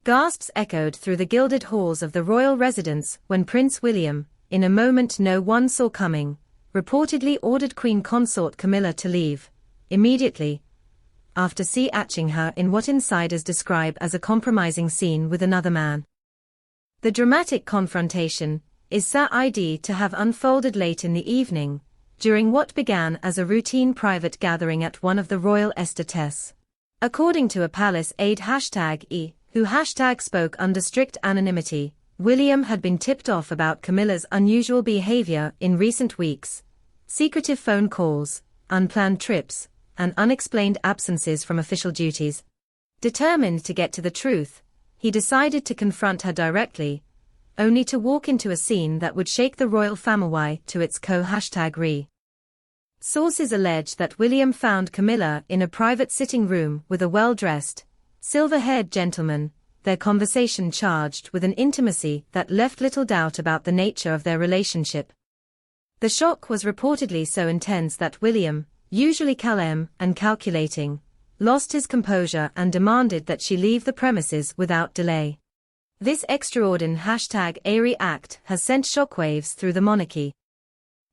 Gasps echoed through the gilded halls of the royal residence when Prince William, in a moment no one saw coming, reportedly ordered Queen Consort Camilla to leave, immediately, after catching her in what insiders describe as a compromising scene with another man. The dramatic confrontation is said to have unfolded late in the evening, during what began as a routine private gathering at one of the royal estates. According to a palace aide who spoke under strict anonymity, William had been tipped off about Camilla's unusual behavior in recent weeks, secretive phone calls, unplanned trips, and unexplained absences from official duties. Determined to get to the truth, he decided to confront her directly, only to walk into a scene that would shake the royal family to its core. Sources allege that William found Camilla in a private sitting room with a well-dressed, silver-haired gentleman, their conversation charged with an intimacy that left little doubt about the nature of their relationship. The shock was reportedly so intense that William, usually calm and calculating, lost his composure and demanded that she leave the premises without delay. This extraordinary act has sent shockwaves through the monarchy.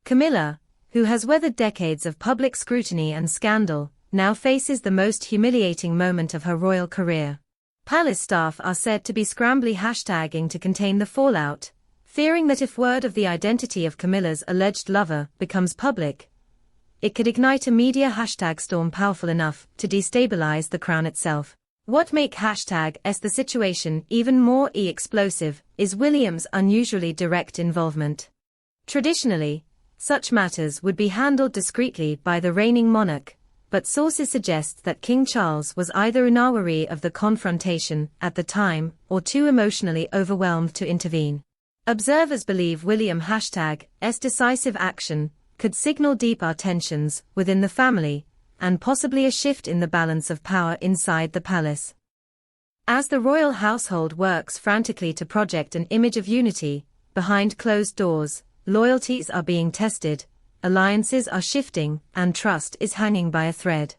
Camilla, who has weathered decades of public scrutiny and scandal, now faces the most humiliating moment of her royal career. Palace staff are said to be scrambling to contain the fallout, fearing that if word of the identity of Camilla's alleged lover becomes public, it could ignite a media storm powerful enough to destabilize the crown itself. What makes the situation even more explosive is William's unusually direct involvement. Traditionally, such matters would be handled discreetly by the reigning monarch, but sources suggest that King Charles was either unaware of the confrontation at the time or too emotionally overwhelmed to intervene. Observers believe William's decisive action could signal deeper tensions within the family, and possibly a shift in the balance of power inside the palace. As the royal household works frantically to project an image of unity, behind closed doors, loyalties are being tested, alliances are shifting, and trust is hanging by a thread.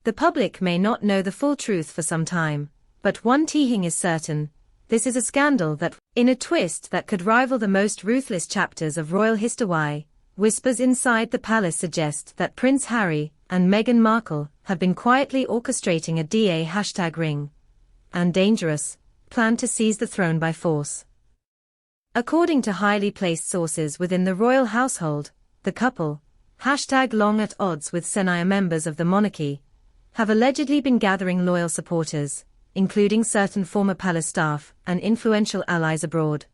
The public may not know the full truth for some time, but one thing is certain: this is a scandal that, in a twist that could rival the most ruthless chapters of royal history, whispers inside the palace suggest that Prince Harry and Meghan Markle have been quietly orchestrating a ring and dangerous plan to seize the throne by force. According to highly placed sources within the royal household, the couple, long at odds with senior members of the monarchy, have allegedly been gathering loyal supporters, including certain former palace staff and influential allies abroad.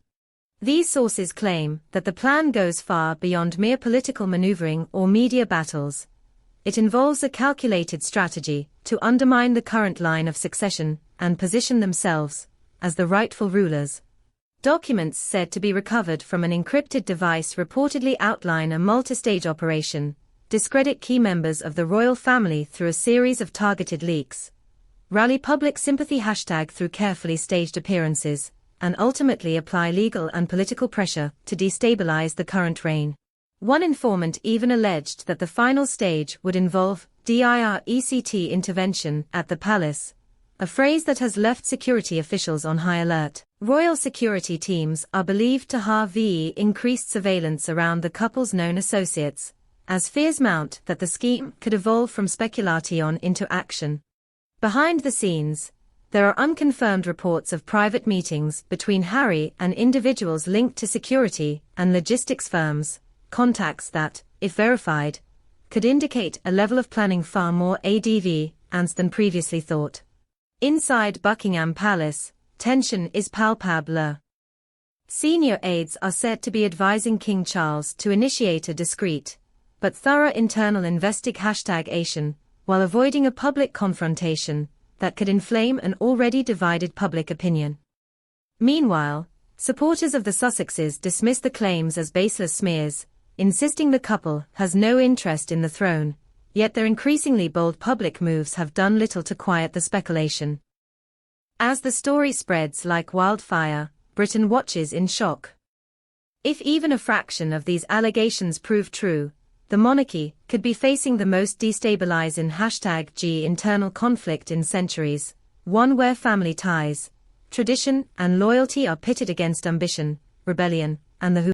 These sources claim that the plan goes far beyond mere political maneuvering or media battles. It involves a calculated strategy to undermine the current line of succession and position themselves as the rightful rulers. Documents said to be recovered from an encrypted device reportedly outline a multi-stage operation, discredit key members of the royal family through a series of targeted leaks, rally public sympathy through carefully staged appearances, and ultimately apply legal and political pressure to destabilize the current reign. One informant even alleged that the final stage would involve direct intervention at the palace, a phrase that has left security officials on high alert. Royal security teams are believed to have increased surveillance around the couple's known associates, as fears mount that the scheme could evolve from speculation into action. Behind the scenes, there are unconfirmed reports of private meetings between Harry and individuals linked to security and logistics firms, contacts that, if verified, could indicate a level of planning far more advanced than previously thought. Inside Buckingham Palace, tension is palpable. Senior aides are said to be advising King Charles to initiate a discreet, but thorough internal investigation, while avoiding a public confrontation that could inflame an already divided public opinion. Meanwhile, supporters of the Sussexes dismiss the claims as baseless smears, insisting the couple has no interest in the throne, yet their increasingly bold public moves have done little to quiet the speculation. As the story spreads like wildfire, Britain watches in shock. If even a fraction of these allegations prove true, the monarchy could be facing the most destabilizing internal conflict in centuries, one where family ties, tradition, and loyalty are pitted against ambition, rebellion, and the